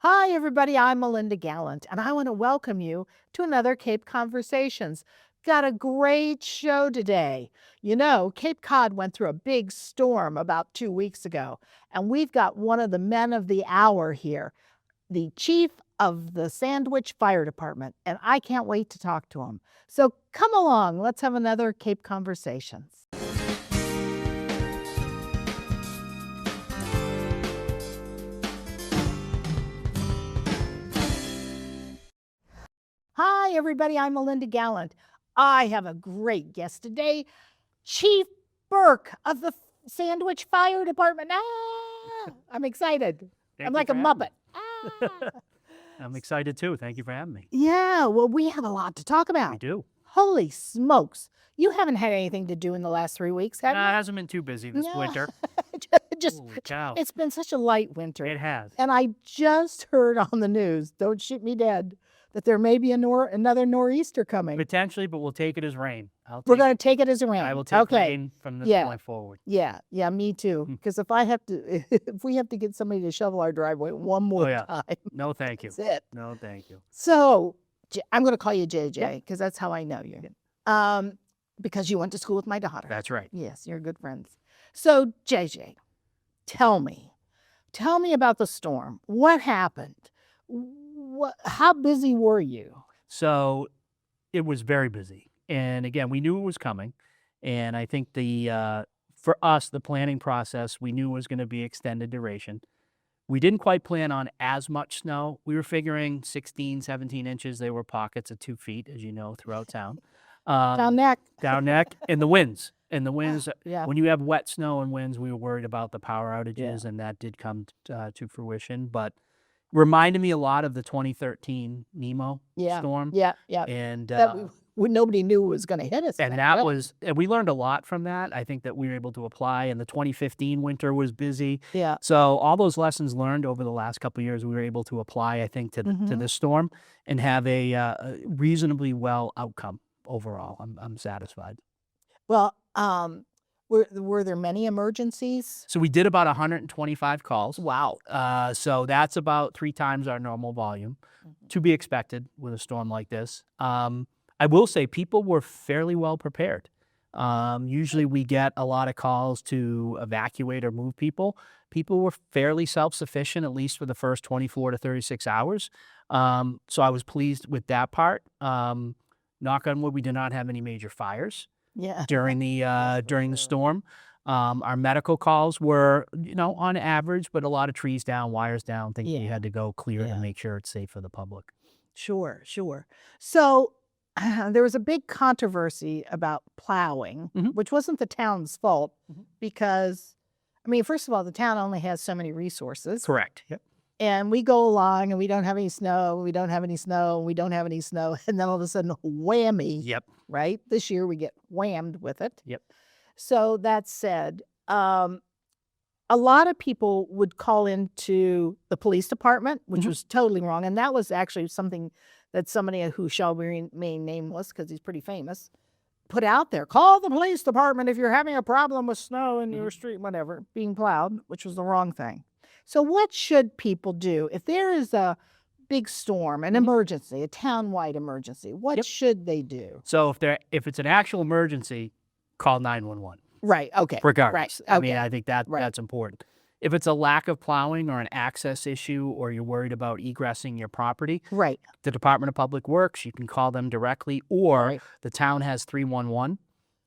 Hi, everybody. I'm Melinda Gallant, and I want to welcome you to another Cape Conversations. Got a great show today. You know, Cape Cod went through a big storm about 2 weeks ago, and we've got one of the men of the hour here, the chief of the Sandwich Fire Department, and I can't wait to talk to him. So come along. Let's have another Cape Conversations. Hi, everybody. I'm Melinda Gallant. I have a great guest today, Chief Burke of the Sandwich Fire Department. I'm excited. I'm like a Muppet. I'm excited too. Thank you for having me. Yeah, well, we have a lot to talk about. We do. Holy smokes. You haven't had anything to do in the last 3 weeks, have you? It hasn't been too busy this winter. Holy cow. It's been such a light winter. It has. And I just heard on the news, don't shoot me dead, that there may be another nor'easter coming. Potentially, but we'll take it as rain. We're going to take it as a rain. I will take rain from this point forward. Yeah, me too. Because if we have to get somebody to shovel our driveway one more time. No, thank you. That's it. No, thank you. So I'm going to call you JJ because that's how I know you. Because you went to school with my daughter. That's right. Yes, you're good friends. So JJ, tell me about the storm. What happened? How busy were you? So it was very busy. And again, we knew it was coming. And I think for us, the planning process, we knew was going to be extended duration. We didn't quite plan on as much snow. We were figuring 16, 17 inches. There were pockets of 2 feet, as you know, throughout town. Down neck. Down neck. And the winds. Yeah. When you have wet snow and winds, we were worried about the power outages, and that did come to fruition. But reminded me a lot of the 2013 Nemo storm. Yeah. And nobody knew it was going to hit us. And we learned a lot from that. I think that we were able to apply, and the 2015 winter was busy. Yeah. So all those lessons learned over the last couple of years, we were able to apply, I think, to this storm and have a reasonably well outcome overall. I'm satisfied. Well, were there many emergencies? So we did about 125 calls. Wow. So that's about 3 times our normal volume, to be expected with a storm like this. I will say people were fairly well prepared. Usually we get a lot of calls to evacuate or move people. People were fairly self-sufficient, at least for the first 24 to 36 hours. So I was pleased with that part. Knock on wood, we did not have any major fires. During the storm. Our medical calls were, on average, but a lot of trees down, wires down, things you had to go clear and make sure it's safe for the public. Sure. So there was a big controversy about plowing, which wasn't the town's fault because, first of all, the town only has so many resources. Correct. Yep. And we go along and we don't have any snow, we don't have any snow, we don't have any snow. And then all of a sudden, whammy. Yep. Right? This year we get whammed with it. Yep. So that said, a lot of people would call into the police department, which was totally wrong. And that was actually something that somebody who shall remain nameless, because he's pretty famous, put out there. Call the police department if you're having a problem with snow in your street, whatever, being plowed, which was the wrong thing. So what should people do if there is a big storm, an emergency, a town-wide emergency? What should they do? So if it's an actual emergency, call 911. Right. Okay. Regardless. Right. Okay. I think that's important. If it's a lack of plowing or an access issue, or you're worried about egressing your property, right, the Department of Public Works, you can call them directly, or the town has 311,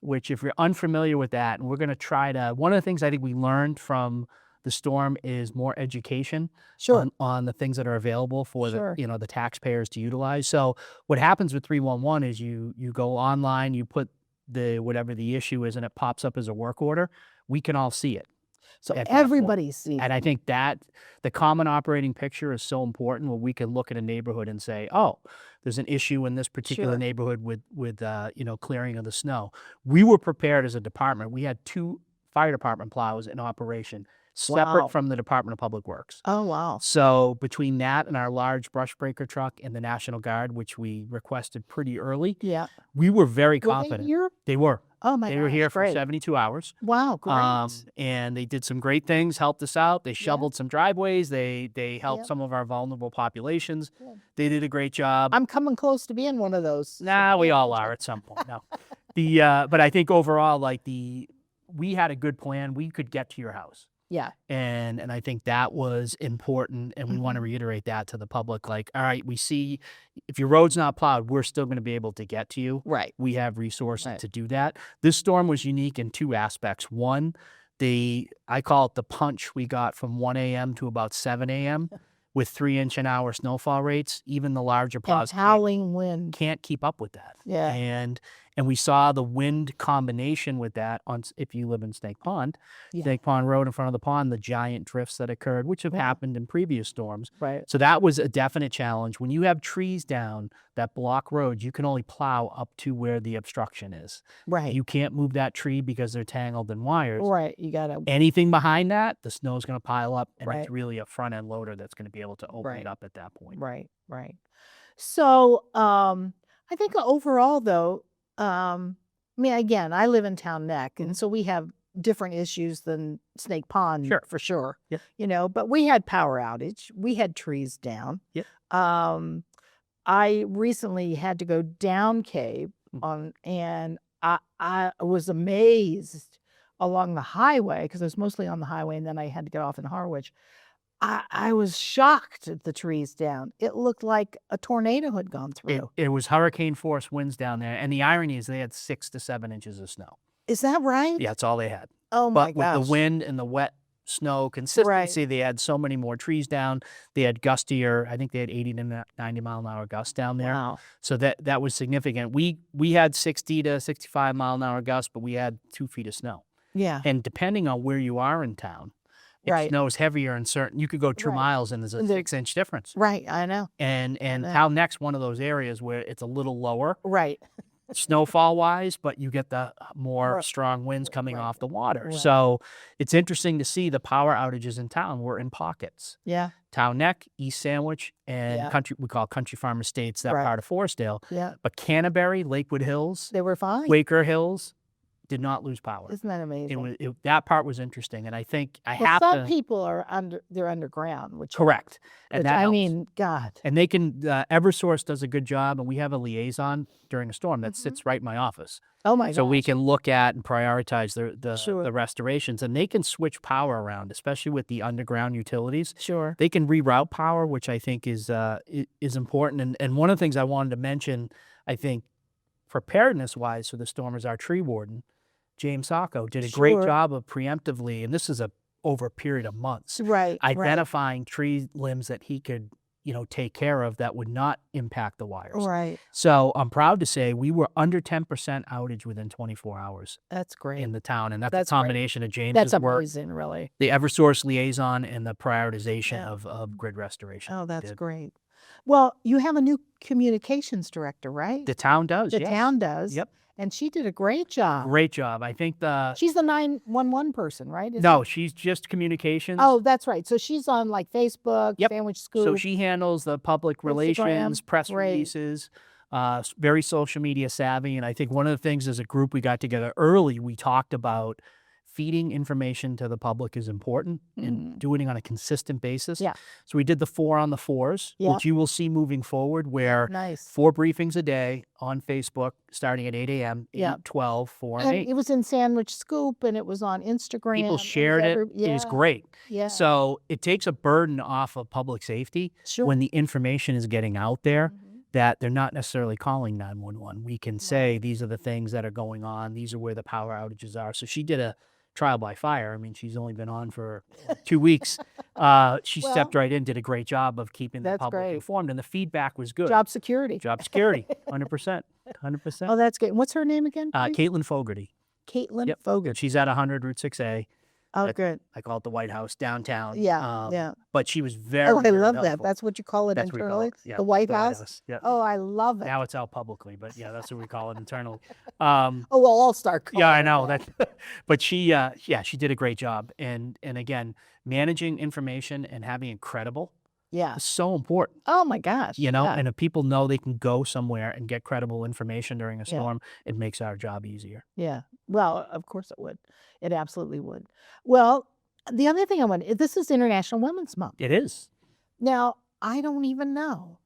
which if you're unfamiliar with that, and we're going to try to, one of the things I think we learned from the storm is more education on the things that are available for the taxpayers to utilize. So what happens with 311 is you go online, you put whatever the issue is, and it pops up as a work order. We can all see it. So everybody sees it. And I think that the common operating picture is so important, where we can look at a neighborhood and say, oh, there's an issue in this particular neighborhood with clearing of the snow. We were prepared as a department. We had 2 fire department plows in operation, separate from the Department of Public Works. Oh, wow. So between that and our large brush breaker truck and the National Guard, which we requested pretty early, we were very confident. Were they here? They were. Oh my They were gosh, here for great. 72 hours. Wow, great. And they did some great things, helped us out. They shoveled some driveways. They helped Yep. some of our vulnerable populations. Good. They did a great job. I'm coming close to being one of those. so Nah, we pay all attention. are at some point. No, but I think overall, we had a good plan. We could get to your house. Yeah. And I think that was important, and we want to reiterate that to the public. Like, all right, we see if your road's not plowed, we're still going to be able to get to you. Right. We have resources Right. to do that. This storm was unique in two aspects. One, I call it the punch we got from 1 a.m. to about 7 a.m. with 3-inch-an-hour snowfall rates. Even the larger And plows howling wind. can't keep up with that. Yeah. And we saw the wind combination with that if you live in Snake Pond, Yeah. Snake Pond Road in front of the pond, the giant drifts that occurred, which have Yeah. happened in previous storms. Right. So that was a definite challenge. When you have trees down that block roads, you can only plow up to where the obstruction is. Right. You can't move that tree because they're tangled in wires. Right. You gotta. Anything behind that, the snow's going to pile up, and Right. it's really a front end loader that's going to be able to open Right. it up at that point. Right. Right. So I think overall, though, I mean, again, I live in Town Neck, and so we have different issues than Snake Pond, Sure. for sure. Yep. You know, but we had power outage. We had trees down. Yep. I recently had to go down Cape and I was amazed along the highway, because I was mostly on the highway, and then I had to get off in Harwich. I was shocked at the trees down. It looked like a tornado had gone through. It was hurricane force winds down there, and the irony is they had 6 to 7 inches of snow. Is that right? Yeah, that's all they had. Oh my But with gosh. the wind and the wet snow consistency, they had so many more trees down. They had gustier, I think they had 80 to 90 mile an hour gusts down there. Wow. So that was significant. We had 60 to 65 mile an hour gusts, but we had 2 feet of snow. Yeah. And depending on where you are in town, it Right. snows heavier in certain. You could go 2 Right. miles and there's a And there- 6-inch difference. Right. I know. And know. Town Neck's one of those areas where it's a little lower Right. snowfall wise, but you get the more Right. strong winds coming Right. off the water. Right. So it's interesting to see the power outages in town were in pockets. Yeah. Town Neck, East Sandwich, and Yeah. we call Country Farm Estates, that Right. part of Forestdale. Yeah. But Canterbury, Lakewood Hills, They were fine. Quaker Hills did not lose power. Isn't that amazing? That part was interesting, and I think I Well, have some to people are they're underground, which correct. And that I helps. mean, God. And they can, Eversource does a good job, and we have a liaison during a storm that sits right in my office. Oh my So we gosh. can look at and prioritize Sure. the restorations, and they can switch power around, especially with the underground utilities. Sure. They can reroute power, which I think is important. And one of the things I wanted to mention, I think, preparedness wise for the storm is our tree warden, James Sacco, did a great Sure. job of preemptively, and this is over a period of months, Right. Right. identifying tree limbs that he could take care of that would not impact the wires. Right. So I'm proud to say we were under 10% outage within 24 hours That's great. in the town, and that's That's a great. combination of James's That's work, amazing, really. the Eversource liaison, and the prioritization Yeah. of grid restoration. Oh, that's did. great. Well, you have a new communications director, right? The town does. The yes. town does. Yep. And she did a great job. Great job. I think She's the 911 person, right? no, she's just communications. Oh, that's right. So she's on like Facebook, Yep. Sandwich Scoop. So she handles the public relations, press Great. releases, very social media savvy. And I think one of the things as a group we got together early, we talked about feeding information to the public is important and doing it on a consistent basis. Yeah. So we did the 4 on the 4s, Yeah. which you will see moving forward, where Nice. 4 briefings a day on Facebook, starting at 8 a.m., 8, Yeah. 12, 4, and And 8. it was in Sandwich Scoop, and it was on Instagram. People and shared it. Yeah. It was great. Yeah. So it takes a burden off of public safety Sure. when the information is getting out there that they're not necessarily calling 911. We can say, these are the things that are going on. These are where the power outages are. So she did a trial by fire. I mean, she's only been on for 2 weeks. She stepped right in, did a great job of keeping the That's public great. informed, and the feedback was good. Job security. Job security, 100%. 100%. Oh, that's great. What's her name again? please? Caitlin Fogarty. Caitlin Yep. Fogarty. She's at 100 Route 6A. Oh, that- good. I call it the White House downtown. Yeah, yeah. But she was very, Oh, I very love that. helpful. That's what you call it That's what we call internally? it. Yeah, The White House? Yeah. Oh, I love it. Now it's out publicly, but yeah, that's what we call it internally. Oh, well, I'll start calling Yeah, I it know that. that. But she did a great job. And again, managing information and having it credible Yeah. is so important. Oh my gosh. You know, Yeah. and if people know they can go somewhere and get credible information during a Yeah. storm, it makes our job easier. Yeah. Well, of course it would. It absolutely would. Well, the other thing I want, this is International Women's Month. It is. Now, I don't even know.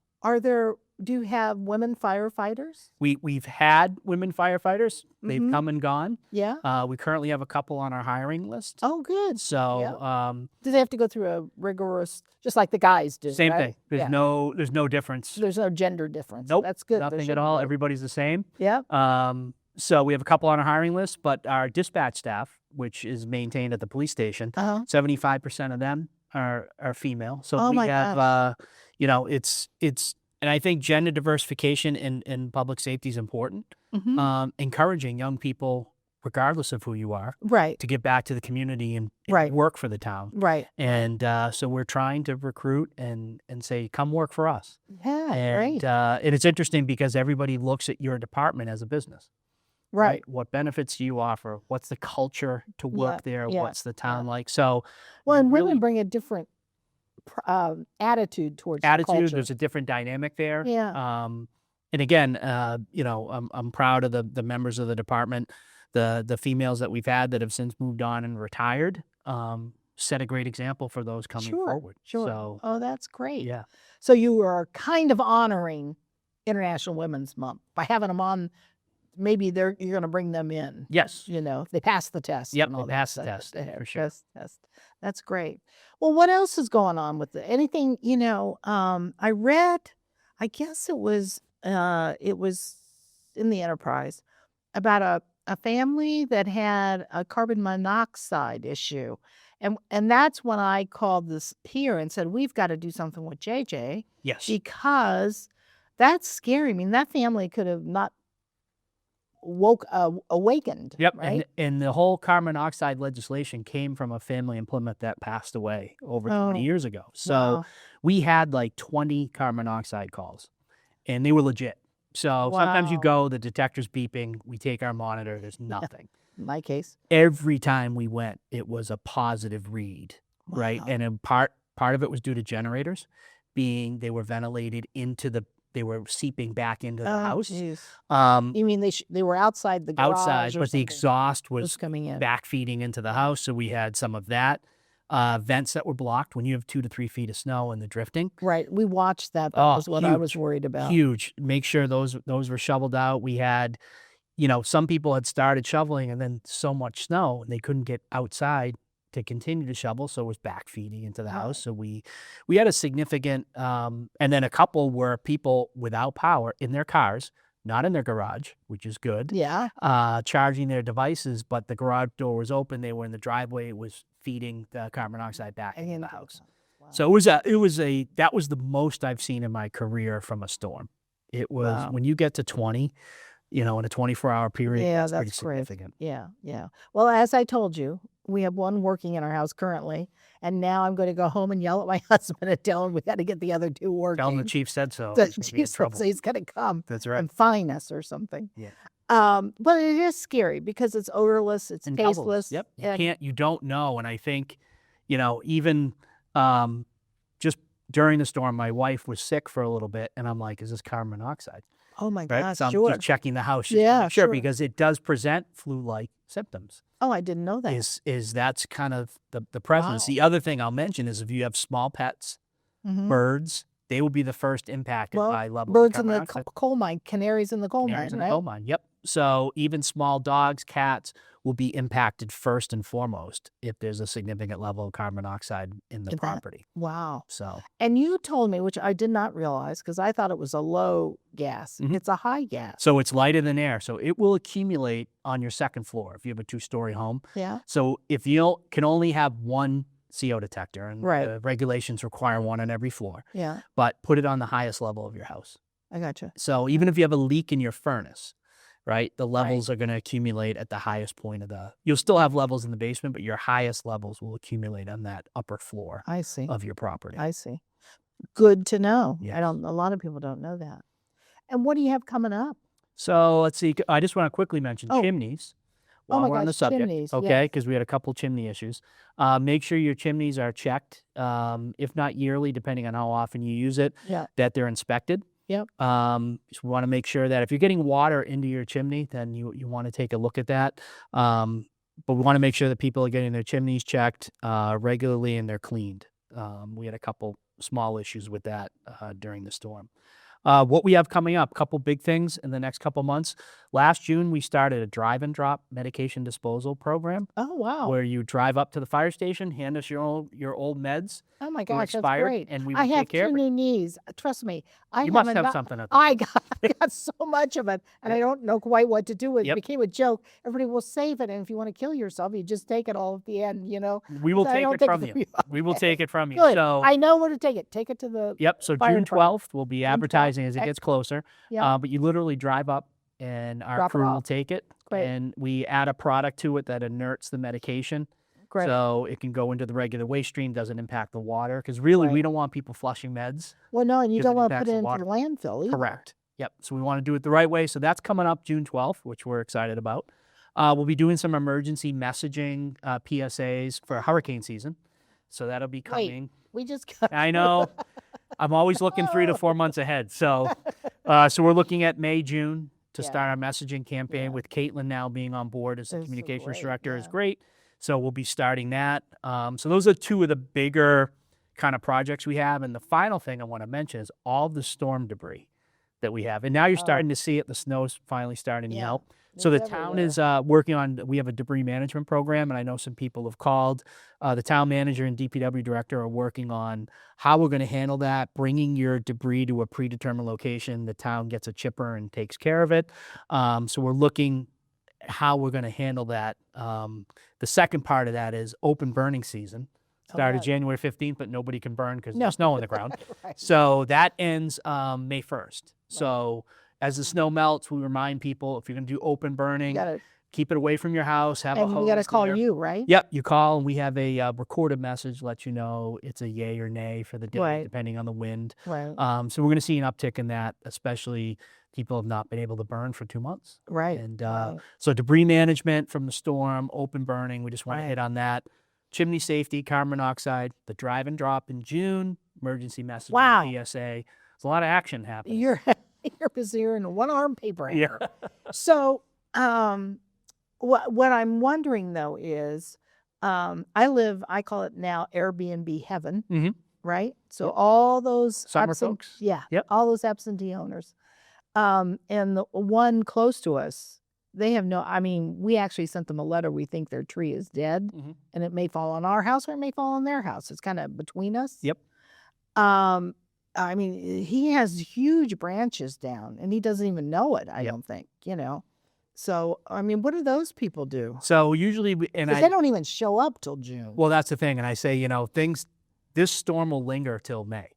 Do you have women firefighters? We've had women firefighters. They've Mhm. come and gone. Yeah. We currently have a couple on our hiring list. Oh, good. So Do they have to go through a rigorous, just like the guys do? same right? thing. There's Yeah. no difference. There's no gender difference. Nope. That's good. There Nothing at shouldn't all. be. Everybody's the same. Yeah. So we have a couple on our hiring list, but our dispatch staff, which is maintained at the police station, 75% of them are female. So Oh we my have, gosh. you know, it's, and I think gender diversification in public safety is important. Mhm. Encouraging young people, regardless of who you are, Right. to get back to the community and Right. work for the town. Right. And so we're trying to recruit and say, come work for us. Yeah. And, Great. and it's interesting because everybody looks at your department as a business. Right. What benefits do you offer? What's the culture to work there? yeah, What's the town like? So Well, and really women bring a different attitude towards the attitude, culture. there's a different dynamic there. Yeah. And again, you know, I'm proud of the members of the department, the females that we've had that have since moved on and retired. Set a great example for those coming forward. Sure. So Oh, that's great. yeah. So you are kind of honoring International Women's Month by having them on. Maybe you're going to bring them in. Yes. You know, they passed the test. Yep, and all they that passed the stuff. test, They for sure. Test. That's great. Well, what else is going on with it? Anything, you know, I read, I guess it was in the Enterprise about a family that had a carbon monoxide issue. And that's when I called this here and said, we've got to do something with JJ Yes. because that's scary. I mean, that family could have not awakened. Yep. Right. And the whole carbon monoxide legislation came from a family in Plymouth that passed away over 20 years ago. So Wow. we had like 20 carbon monoxide calls and they were legit. So sometimes you Wow. go, the detector's beeping, we take our monitor, there's nothing. In my case. Every time we went, it was a positive read, right? Wow. And in part of it was due to generators being, they were ventilated they were seeping back into the house. Geez. Um, You mean they were outside the garage outside, or but the something exhaust was coming in. back feeding into the house. So we had some of that. Vents that were blocked when you have 2 to 3 feet of snow and the drifting. Right. We watched that. That Oh, was what I was huge, worried about. Huge. Make sure those were shoveled out. We had, you know, some people had started shoveling and then so much snow and they couldn't get outside to continue to shovel, so it was back feeding into the house. So we had a significant, and then a couple were people without power in their cars, not in their garage, which is good. Yeah. Charging their devices, but the garage door was open. They were in the driveway. It was feeding the carbon monoxide back into the house. Wow. So that was the most I've seen in my career from a storm. It was when you get to 20, you know, in a 24-hour period. Yeah, pretty that's great. significant. Yeah. Well, as I told you, we have one working in our house currently, and now I'm going to go home and yell at my husband and tell him we got to get the other 2 working. Tell him the chief said so. The He's gonna be in chief said trouble. he's going to come That's right. and fine us or something. Yeah. But it is scary because it's odorless, it's And doubles. tasteless. Yep. and- You don't know. And I think, you know, even just during the storm, my wife was sick for a little bit, and I'm like, is this carbon monoxide? Oh my Right? gosh, So I'm sure. just checking the house. just to Yeah, make sure, sure. because it does present flu-like symptoms. Oh, I didn't know that. Is that's kind of the presence. Wow. The other thing I'll mention is if you have small pets, Mhm. birds, they will be the first impacted Well, by level birds of in carbon the monoxide. coal mine, canaries in the coal Canaries mine, in the right? coal mine. Yep. So even small dogs, cats will be impacted first and foremost if there's a significant level of carbon monoxide in the In that. property. Wow. So And you told me, which I did not realize because I thought it was a low gas. Mhm. It's a high gas. so it's lighter than air. So it will accumulate on your second floor if you have a 2-story home. Yeah. So if you can only have one CO detector, and Right. the regulations require one on every floor, Yeah. but put it on the highest level of your house. I gotcha. So even if you have a leak in your furnace, right, the levels are going to accumulate at the highest point of you'll still have levels in the basement, but your highest levels will accumulate on that upper floor I see. of your property. I see. Good to know. Yes. A lot of people don't know that. And what do you have coming up? So let's see. I just want to quickly mention Oh. chimneys. Oh while my we're on the gosh, subject, chimneys, okay, yes. because we had a couple chimney issues. Make sure your chimneys are checked, if not yearly, depending on how often you use it, Yeah. that they're inspected. Yep. Just want to make sure that if you're getting water into your chimney, then you want to take a look at that. But we want to make sure that people are getting their chimneys checked regularly and they're cleaned. We had a couple small issues with that during the storm. What we have coming up, couple big things in the next couple months. Last June, we started a drive and drop medication disposal program Oh, wow. where you drive up to the fire station, hand us your old meds Oh my who gosh, that's expired, great. and we I will take have care two of it. new knees. Trust me, I You must haven't have got something at I got so much of it, and I don't know quite what to do with it. It Yep. became a joke. Everybody will save it, and if you want to kill yourself, you just take it all at the end, you know? We will So I take don't it take from you. We will Okay. take it from you. Good. So, I know where to take it. Take it to the yep. So fire June department. 12th, we'll be June 12th. advertising as it gets closer. Yeah. But you literally drive up, and our Drop it crew will off. take it, Great. and we add a product to it that inerts the medication. Great. So it can go into the regular waste stream, doesn't impact the water. Because really, we Right. don't want people flushing meds. Well, no, and you because don't it want to put impacts it the into water. the landfill either. Correct. Yep. So we want to do it the right way. So that's coming up June 12th, which we're excited about. We'll be doing some emergency messaging PSAs for hurricane season. So that'll be coming. We just got I know. I'm always looking 3 to 4 months ahead. So, so we're looking at May, June to Yeah. start our messaging campaign. Yeah. With Caitlin now being on board as the This is communications great, director is yeah. great. So we'll be starting that. So those are two of the bigger kind of projects we have. And the final thing I want to mention is all the storm debris that we have. And now you're starting to see it. The snow's finally starting to Yeah. help. So the It's town everywhere. is working on, we have a debris management program, and I know some people have called. The town manager and DPW director are working on how we're going to handle that, bringing your debris to a predetermined location. The town gets a chipper and takes care of it. So we're looking how we're going to handle that. The second part of that is open burning season. Started Okay. January 15th, but nobody can burn because No. there's snow on the ground. Right. So that ends May 1st. So as the snow melts, we remind people if you're going to do open You burning, gotta, keep it away from your house. Have a and we got to hose call there. you, right? Yep, you call and we have a recorded message let you know it's a yay or nay for the day, Right. depending on the wind. Right. So we're going to see an uptick in that, especially people have not been able to burn for 2 months. Right. And right. so debris management from the storm, open burning, we just want to Right. hit on that. Chimney safety, carbon monoxide, the drive and drop in June, emergency messaging, Wow. PSA. There's a lot of action happening. You're you're busier than a one-arm paper Yeah. hanger. So, what I'm wondering though is, I call it now Airbnb heaven, Mhm. right? So Yep. all those Summer folks. yeah, Yep. all those absentee owners, and the one close to us, they have no. I mean, we actually sent them a letter. We think their tree is dead, Mhm. and it may fall on our house or it may fall on their house. It's kind of between us. Yep. I mean, he has huge branches down, and he doesn't even know it. I Yep. don't think, you know. So, I mean, what do those people do? So usually, Because they don't even show up till June. well, that's the thing. And I say, this storm will linger till May.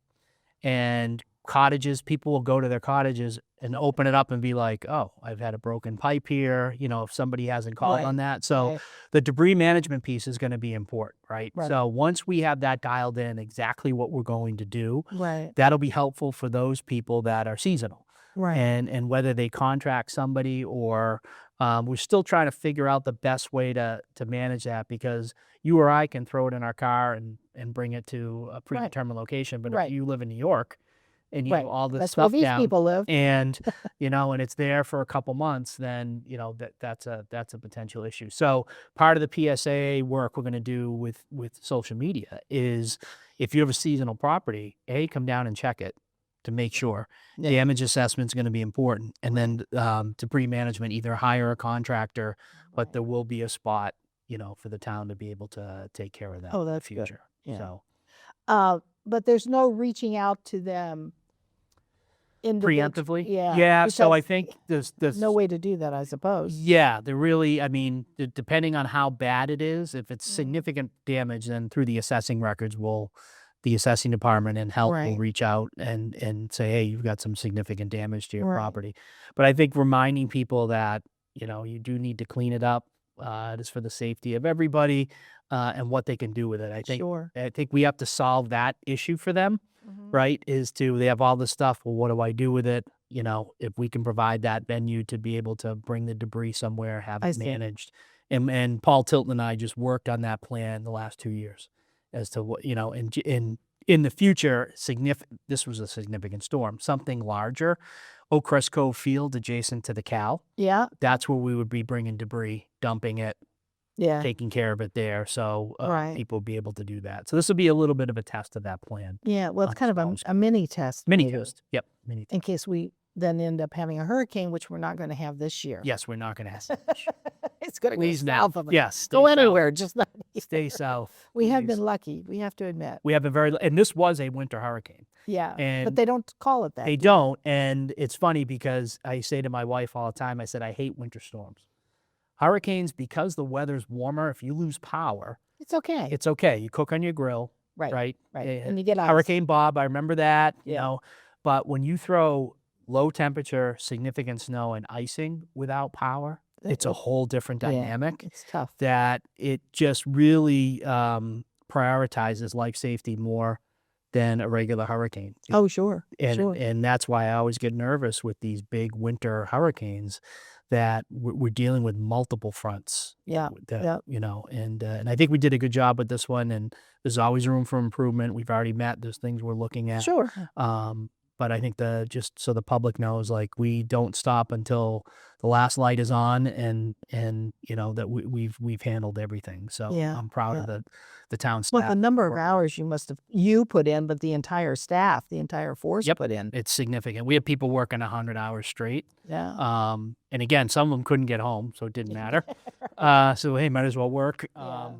And cottages, people will go to their cottages and open it up and be like, oh, I've had a broken pipe here, if somebody hasn't called Right. on that. So Right. the debris management piece is going to be important, right? Right. So once we have that dialed in, exactly what we're going to do, Right. that'll be helpful for those people that are seasonal. Right. And whether they contract somebody or we're still trying to figure out the best way to manage that, because you or I can throw it in our car and bring it to a predetermined location. But Right. if you live in New York and you Right. have all this That's where stuff these down people live. and and it's there for a couple months, then that's a potential issue. So part of the PSA work we're going to do with social media is, if you have a seasonal property, come down and check it to make sure. Yeah. Damage assessment is going to be important, and then debris management, either hire a contractor, but Right. there will be a spot for the town to be able to take care of that Oh, in the that's good. future. Yeah. So But there's no reaching out to them preemptively, Yeah. So I because think there's no way to do that, I suppose. Yeah, they're really, I mean, depending on how bad it is, if it's Mhm. significant damage, then through the assessing records, the assessing department and health will Right. reach out and say, hey, you've got some significant damage to your Right. property. But I think reminding people that, you do need to clean it up. It is for the safety of everybody and what they can do with it. Sure. I think we have to solve that issue for them, Mhm. right? They have all this stuff. Well, what do I do with it? If we can provide that venue to be able to bring the debris somewhere, have I it see. managed, And Paul Tilton and I just worked on that plan the last 2 years as to what, in the future, this was a significant storm, something larger, Oak Crest Cove Field adjacent to the Cal. Yeah. That's where we would be bringing debris, dumping it, Yeah. taking care of it there. So Right. people will be able to do that. So this will be a little bit of a test of that plan. Yeah. Well, it's on kind of storms. a mini test. Mini maybe, test. Yep. Mini test. in case we then end up having a hurricane, which we're not going to have this year. Yes, we're not going to have. It's going to go Please now. south of it. Yes. Stay Go south. anywhere, just not. Stay south. We have please. been lucky. We have to admit. We have a and this was a winter hurricane. Yeah. And but they don't call it that. They don't. And it's funny because I say to my wife all the time, I said, I hate winter storms. Hurricanes, because the weather's warmer, if you lose power, It's okay. it's okay. You cook on your grill, right. right? And you get ice. Hurricane Bob, I remember that, you Yeah. know. But when you throw low temperature, significant snow and icing without power, it's a whole different dynamic. It's tough. That it just really prioritizes life safety more than a regular hurricane. Oh, sure. And that's why I always get nervous with these big winter hurricanes, that we're dealing with multiple fronts. Yeah. That, and I think we did a good job with this one, and there's always room for improvement. We've already met. There's things we're looking at. Sure. But I think just so the public knows, like, we don't stop until the last light is on, and that we've handled everything. So Yeah, I'm proud yeah. of the town staff. Well, the number of hours you put in, but the entire staff, the entire force Yep. put in. It's significant. We have people working 100 hours straight. Yeah. And again, some of them couldn't get home, so it didn't matter. So hey, might as well work. Yeah.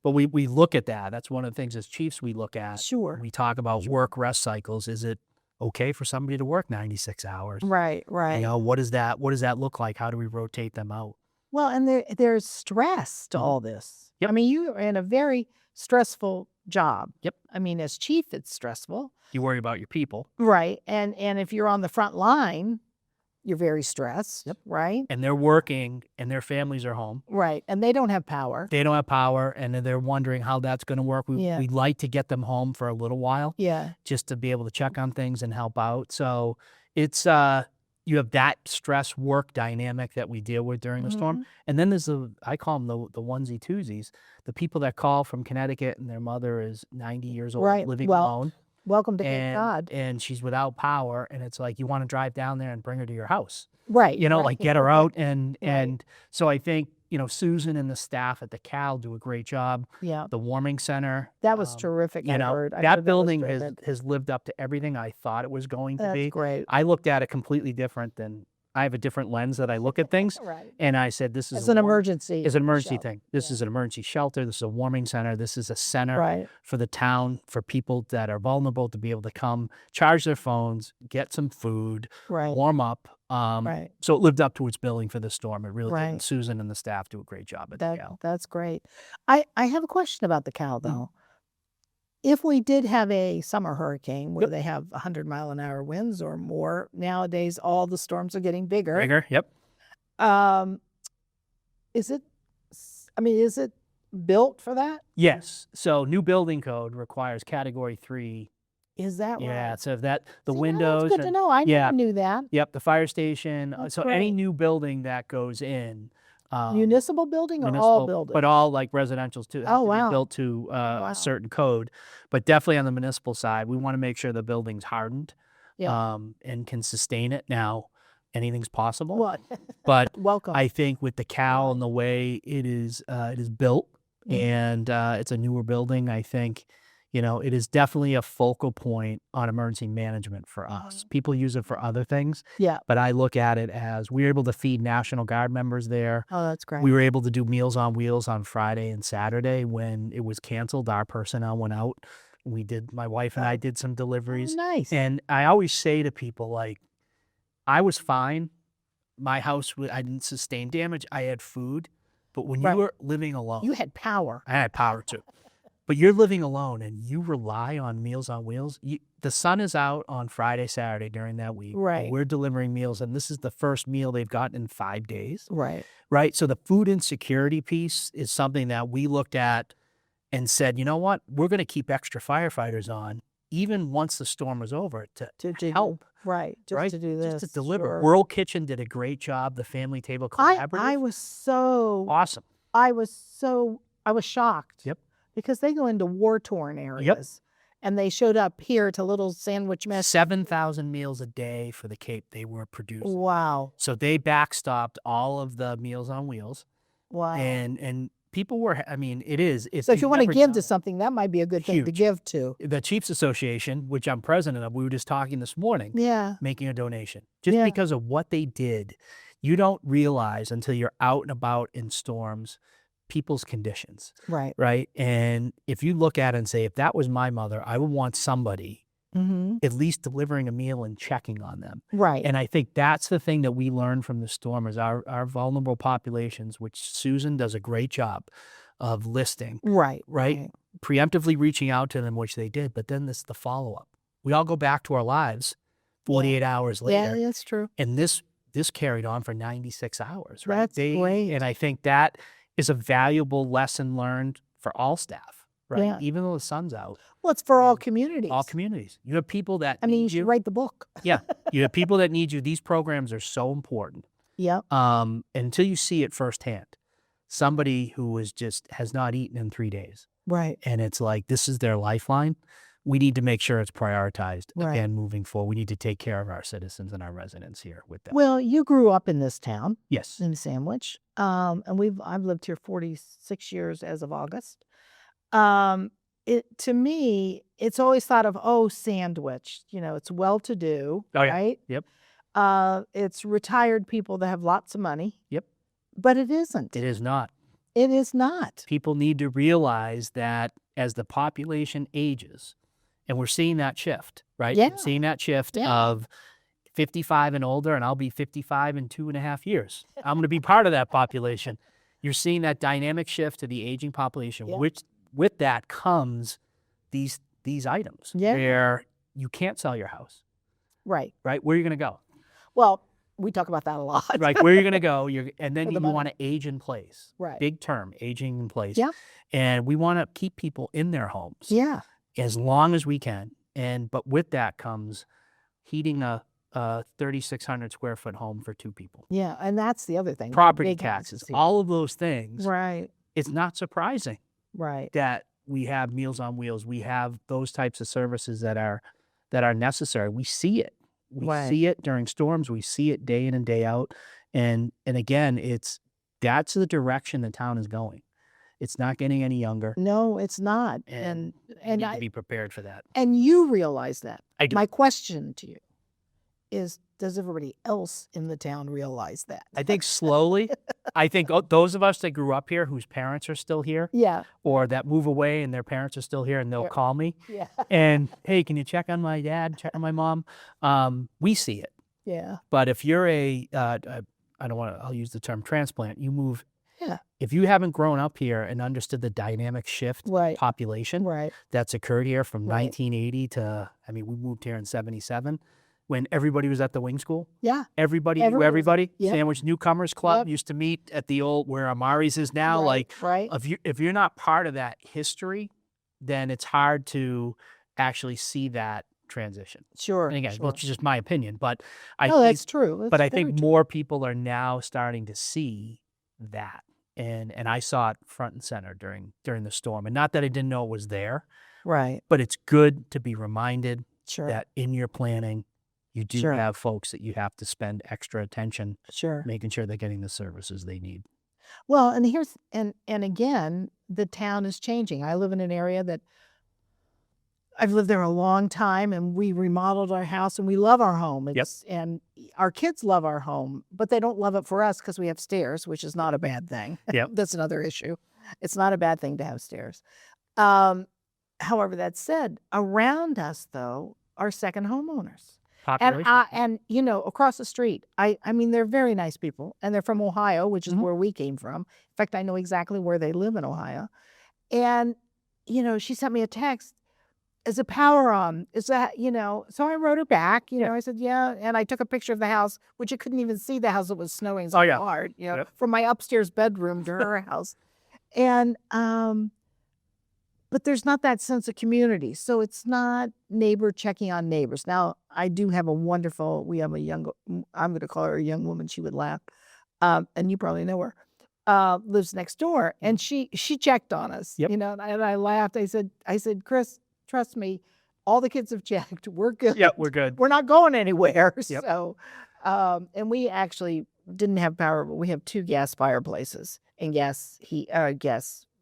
But we look at that. That's one of the things as chiefs we look at. Sure. We talk about work rest cycles. Is it okay for somebody to work 96 hours? Right. Right. What does that look like? How do we rotate them out? Well, and there's stress to Mhm. all this. Yep. I mean, you're in a very stressful job. Yep. I mean, as chief, it's stressful. You worry about your people. Right. And if you're on the front line, you're very stressed. Yep. Right. And they're working and their families are home. Right. And they don't have power. They don't have power, and they're wondering how that's going to work. Yeah. We'd like to get them home for a little while. Yeah. Just to be able to check on things and help out. So it's you have that stress work dynamic that we deal with during the storm. Mhm. And then there's I call them the onesie twosies, the people that call from Connecticut and their mother is 90 years old, Right. living Well, alone, Welcome to Cape Cod. and she's without power, and it's like, you want to drive down there and bring her to your house, Right. like right, get her right. out. And Right. so I think Susan and the staff at the Cal do a great job. Yeah. The warming center, That was terrific. I heard. I heard that was building terrific. has lived up to everything I thought it was going to That's be. great. I looked at it completely different than I have a different lens that I look at things. Right. And I said, this is It's an emergency. It's an emergency shelter. thing. This is an emergency shelter. This is a warming center. This is a center Right. for the town, for people that are vulnerable to be able to come, charge their phones, get some food, Right. warm up. Right. So it lived up to its billing for the storm. It really did. Right. And Susan and the staff do a great job at the Cal. That's great. I have a question about the Cal, though. If we did have a summer hurricane where Yep. they have 100-mile-an-hour winds or more, nowadays all the storms are getting bigger. Bigger, yep. Is it built for that? Yes. So new building code requires Category 3. Is that Yeah. right? So that the See, now windows. That's good to and- know. I yeah. never knew that. Yep. The fire station. That's So any great. new building that goes in. Municipal building or all municipal, buildings? but all like residentials too. Have Oh, to be wow. built to a certain code, but definitely on the municipal side, we want to make sure the building's hardened, Yeah. and can sustain it. Now, anything's possible, What? but Welcome. I think with the Cal and the way it is built, Mhm. and it's a newer building, I think, it is definitely a focal point on emergency management for us. Mhm. People use it for other things, Yeah. but I look at it as we were able to feed National Guard members there. Oh, that's great. We were able to do Meals on Wheels on Friday and Saturday when it was canceled. Our personnel went out. My wife and I did some Oh, deliveries. nice. And I always say to people, like, I was fine. My house, I didn't sustain damage. I had food. But when Right. you were living alone, You had power. I had power too. But you're living alone and you rely on Meals on Wheels. The sun is out on Friday, Saturday during that week. and Right. We're delivering meals, and this is the first meal they've gotten in 5 days. Right. Right. So the food insecurity piece is something that we looked at and said, you know what? We're going to keep extra firefighters on even once the storm was over to To help. Right. Just right? to do this. Just to deliver. Sure. World Kitchen did a great job. The Family Table Collaborative. I was so awesome. I was shocked. Yep. Because they go into war-torn areas. And they showed up here to little sandwich mess. 7,000 meals a day for the Cape they were producing. Wow. So they backstopped all of the Meals on Wheels. Wow. And people were, I mean, it's. So if you want to give to something, that might be a good thing to Huge. give to. The Chiefs Association, which I'm president of, we were just talking this morning, making a donation. Just because of what they did. You don't realize until you're out and about in storms, people's conditions. Right. Right. And if you look at it and say, if that was my mother, I would want somebody at least delivering a meal and checking on them. Right. And I think that's the thing that we learned from the storm is our vulnerable populations, which Susan does a great job of listing. Right. Preemptively reaching out to them, which they did. But then this the follow-up. We all go back to our lives 48 hours later. Yeah, that's true. And this carried on for 96 hours. Right. That's great. And I think that is a valuable lesson learned for all staff, right? Yeah. Even though the sun's out. Well, it's for all communities. All communities. You have people that I mean, you need should write the book. Yeah. You have people that need you. These programs are so important. Yep. Until you see it firsthand. Somebody who has not eaten in 3 days. Right. And it's like, this is their lifeline. We need to make sure it's prioritized and moving forward. We need to take care of our citizens and our residents here with that. Well, you grew up in this town. Yes. In Sandwich. And I've lived here 46 years as of August. To me, it's always thought of, Sandwich. It's well-to-do, right? Yep. It's retired people that have lots of money. Yep. But it isn't. It is not. It is not. People need to realize that as the population ages, and we're seeing that shift, right? Yeah. We're seeing that shift of 55 and older, and I'll be 55 in 2.5 years. I'm going to be part of that population. You're seeing that dynamic shift to the aging population, which with that comes these items where you can't sell your house. Right. Right? Where are you going to go? Well, we talk about that a lot. Right. Where are you going to go? And then you money. want to age in place. Right. Big term, aging in place. Yeah. And we want to keep people in their homes. Yeah. As long as we can. But with that comes heating a 3,600 square foot home for 2 people. Yeah. And that's the other thing. Property Big taxes, houses. all of those things. Right. It's not surprising Right. that we have Meals on Wheels. We have those types of services that are necessary. We see it. We see it during storms. We see it day in and day out. And again, that's the direction the town is going. It's not getting any younger. No, it's not. And And you need to be prepared for that. And you realize that. I do. My question to you is, does everybody else in the town realize that? I think slowly. I think those of us that grew up here whose parents are still here or that move away and their parents are still here and they'll call me and, hey, can you check on my dad, check on my mom? We see it. Yeah. But if you're I'll use the term transplant, you move. Yeah. If you haven't grown up here and understood the dynamic shift population that's occurred here from 1980 to, we moved here in 77 when everybody was at the wing school. Yeah. Everybody knew everybody. Yep. Sandwich Newcomers Club used to meet at the old, where Amari's is now. If you're not part of that history, then it's hard to actually see that transition. Sure. And again, well, it's just my opinion, but I think that's true. I think more people are now starting to see that. And I saw it front and center during the storm. And not that I didn't know it was there. Right. But it's good to be reminded Sure. that in your planning, you do Sure. have folks that you have to spend extra attention Sure. making sure they're getting the services they need. Well, and again, the town is changing. I live in an area that I've lived there a long time, and we remodeled our house, and we love our home. And our kids love our home, but they don't love it for us because we have stairs, which is not a bad thing. Yep. That's another issue. It's not a bad thing to have stairs. However, that said, around us, though, are second homeowners. Population. And across the street, I mean, they're very nice people, and they're from Ohio, which is where we came from. In fact, I know exactly where they live in Ohio. And, she sent me a text. Is the power on? Is that, so I wrote her back, I said, yeah. And I took a picture of the house, which you couldn't even see the house. It was snowing so hard, from my upstairs bedroom to her house. And, but there's not that sense of community. So it's not neighbor checking on neighbors. Now, I do have I'm going to call her a young woman. She would laugh. And you probably know her. lives next door, and she checked on us, Yep. you know, and I laughed. I said, Chris, trust me, all the kids have checked. We're good. Yeah, we're good. We're not going anywhere. Yep. So, and we actually didn't have power, but we have 2 gas fireplaces and gas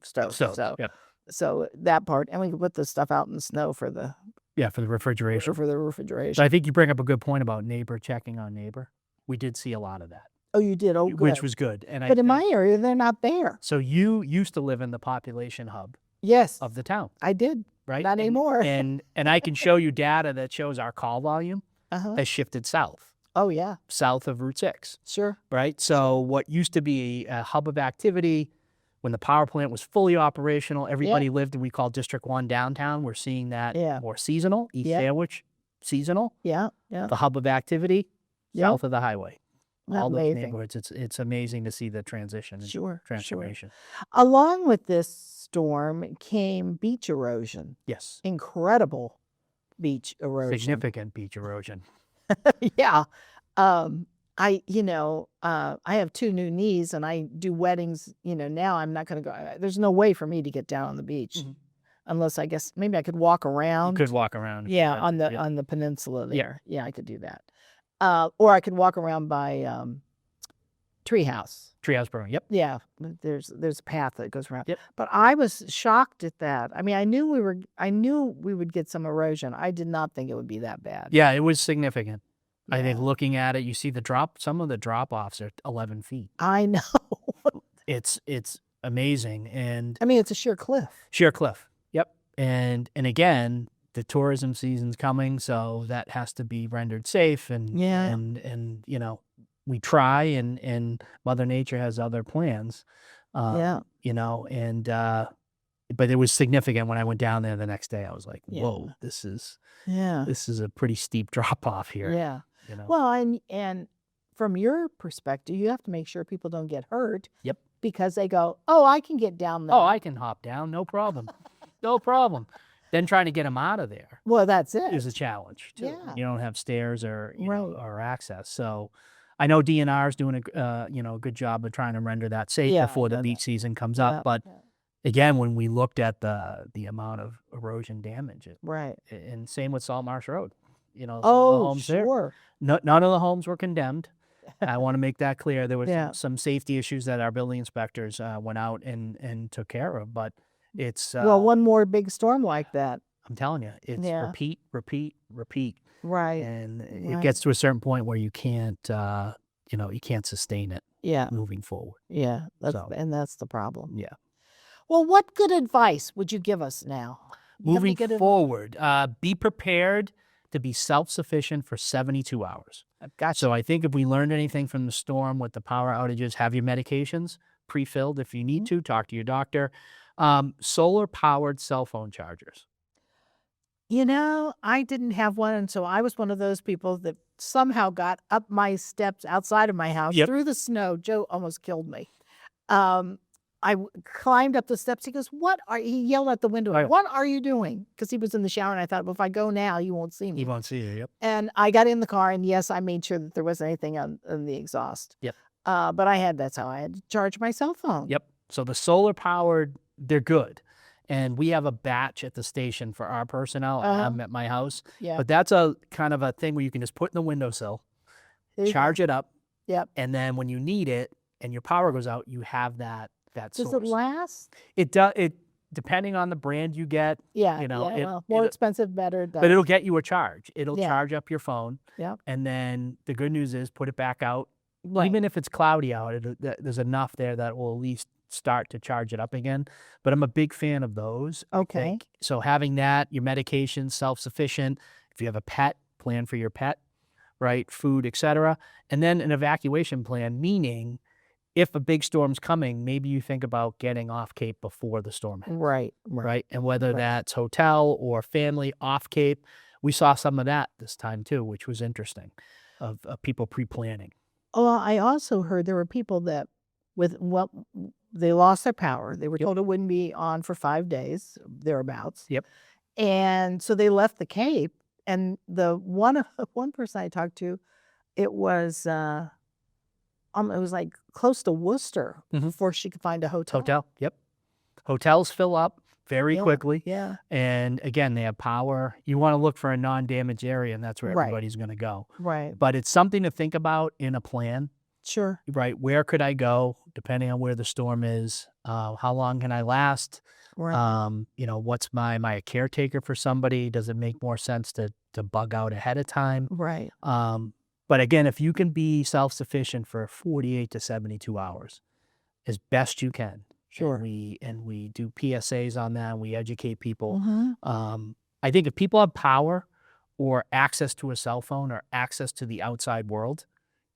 stoves. So, yep. So that part, and we can put the stuff out in the snow for the refrigeration. for the refrigeration. So I think you bring up a good point about neighbor checking on neighbor. We did see a lot of that. Oh, you did? Oh, good. Which was good. And But in my area, they're not there. So you used to live in the population hub Yes, of the town, I did. right? Not anymore. And I can show you data that shows our call volume has shifted south Oh, yeah, of Route 6, sure. right? So what used to be a hub of activity when the power plant was fully operational, everybody lived in we call District 1 downtown. We're seeing that more seasonal, East Sandwich, seasonal. Yeah. The hub of activity south of the highway. All those Amazing. neighborhoods. It's amazing to see the transition and Sure. transformation. Along with this storm came beach erosion. Yes. Incredible beach erosion. Significant beach erosion. Yeah. I have 2 new knees and I do weddings, now I'm not going to go. There's no way for me to get down on the beach unless I guess maybe I could walk around. You could walk around. Yeah, on the peninsula there. Yeah, I could do that. Or I could walk around by Treehouse. Treehouse Brewing. Yep. Yeah, there's a path that goes around. Yep. But I was shocked at that. I mean, I knew we would get some erosion. I did not think it would be that bad. Yeah, it was significant. Yeah. I think looking at it, you see some of the drop offs are 11 feet. I know. It's amazing. And I mean, it's a sheer cliff. sheer cliff. Yep. And again, the tourism season's coming, so that has to be rendered safe. And and we try, and Mother Nature has other plans. But it was significant when I went down there the next day. I was like, whoa, this is a pretty steep drop off here. Yeah. Well, and from your perspective, you have to make sure people don't get hurt. Yep. Because they go, oh, I can get down there. Oh, I can hop down, no problem. No problem. Then trying to get them out of there Well, that's it. is a challenge too. Yeah. You don't have stairs or Right. or access. So I know DNR is doing a good job of trying to render that safe before the beach season comes up. But again, when we looked at the amount of erosion damage, Right. and same with Salt Marsh Road, some of the Oh, homes there. sure. None of the homes were condemned. I want to make that clear. There was some safety issues that our building inspectors went out and took care of. But it's Well, one more big storm like that. I'm telling you, it's repeat, repeat, repeat. Right. And it gets to a certain point where you can't, you can't sustain it Yeah. moving forward. Yeah. So. And that's the problem. Yeah. Well, what good advice would you give us now? You have any Moving good forward, be prepared to be self-sufficient for 72 hours. Gotcha. So I think if we learned anything from the storm with the power outages, have your medications pre-filled if you need to, talk to your doctor. Solar-powered cell phone chargers. I didn't have one, and so I was one of those people that somehow got up my steps outside of my house through the snow. Joe almost killed me. I climbed up the steps. He goes, he yelled out the window, what are you doing? Because he was in the shower, and I thought, well, if I go now, you won't see me. He won't see you, yep. And I got in the car, and yes, I made sure that there wasn't anything on the exhaust. Yep. But that's how I had to charge my cell phone. Yep. So the solar-powered, they're good. And we have a batch at the station for our personnel. I'm at my house. Yeah. But that's a kind of a thing where you can just put in the windowsill, charge it up. Yep. And then when you need it and your power goes out, you have that source. Does it last? It does. It depending on the brand you get. Yeah. More expensive, better. But it'll get you a charge. It'll Yeah. charge up your phone. Yep. And then the good news is put it back out. Right. Even if it's cloudy out, there's enough there that will at least start to charge it up again. But I'm a big fan of those. Okay. So having that, your medication, self-sufficient. If you have a pet, plan for your pet, right? Food, etc. And then an evacuation plan, meaning if a big storm's coming, maybe you think about getting off Cape before the storm hits. Right. And whether that's hotel or family off Cape. We saw some of that this time too, which was interesting, of people pre-planning. Well, I also heard there were people that they lost their power. They were told it wouldn't be on for 5 days, thereabouts. Yep. And so they left the Cape. And the one person I talked to, it was it was like close to Worcester Mhm. before she could find a hotel. Hotel. Yep. Hotels fill up very Yeah, quickly. Yeah. And again, they have power. You want to look for a non-damaged area, and that's where Right. everybody's going to go. Right. But it's something to think about in a plan, Sure. right? Where could I go, depending on where the storm is? How long can I last? Right. You know, am I a caretaker for somebody? Does it make more sense to bug out ahead of time? Right. But again, if you can be self-sufficient for 48 to 72 hours, as best you can. Sure. And we do PSAs on that, and we educate people. Mhm. I think if people have power or access to a cell phone or access to the outside world,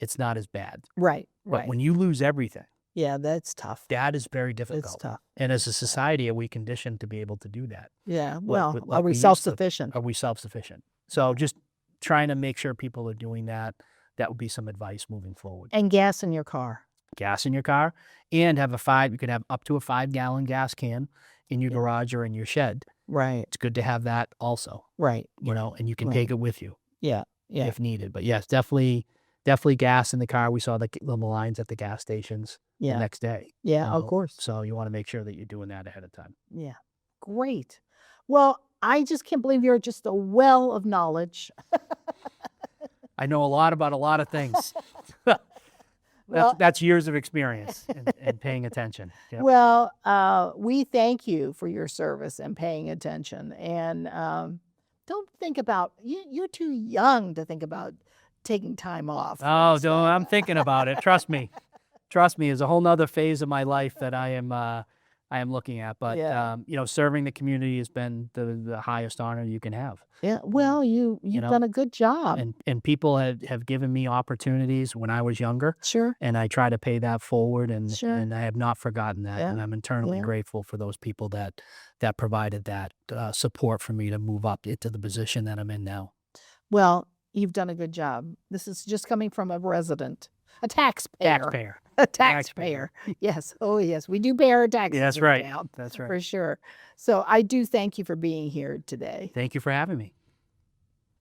it's not as bad. Right. But Right. when you lose everything, Yeah, that's tough. that is very It's difficult. tough. And as a society, are we conditioned to be able to do that? Yeah. What- Well, what- are what we used to- self-sufficient? Are we self-sufficient? So just trying to make sure people are doing that. That would be some advice moving forward. And gas in your car. Gas in your car, and you could have up to a 5-gallon gas can in your garage or in your shed. Right. It's good to have that also, Right. you know, and you can Right. take it with you Yeah. Yeah. if needed. But yes, definitely gas in the car. We saw the lines at the gas stations the Yeah. next day. Yeah. Of course. So you want to make sure that you're doing that ahead of time. Yeah. Great. Well, I just can't believe you're just a well of knowledge. I know a lot about a lot of things. Well- that's years of experience and paying attention. Yep. Well, we thank you for your service and paying attention. And don't think about you're too young to think about taking time off. Oh, I'm thinking about it. Trust me. Trust me, is a whole nother phase of my life that I am looking at. But Yeah. you know, serving the community has been the highest honor you can have. Yeah. Well, you've know, done a good job. And people have given me opportunities when I was younger, Sure. and I try to pay that forward, and Sure. and I have not forgotten that, Yeah. and I'm eternally Yeah. grateful for those people that provided that support for me to move up into the position that I'm in now. Well, you've done a good job. This is just coming from a resident, a taxpayer. Taxpayer. A taxpayer. Yes. Oh, yes. We do pay our taxes. That's in right. town, That's right. for sure. So I do thank you for being here today. Thank you for having me.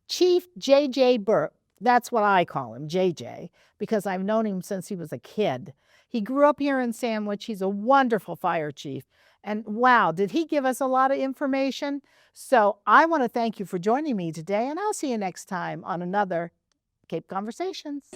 Chief J.J. Burke, that's what I call him, JJ, because I've known him since he was a kid. He grew up here in Sandwich. He's a wonderful fire chief. And wow, did he give us a lot of information? So I want to thank you for joining me today, and I'll see you next time on another Cape Conversations.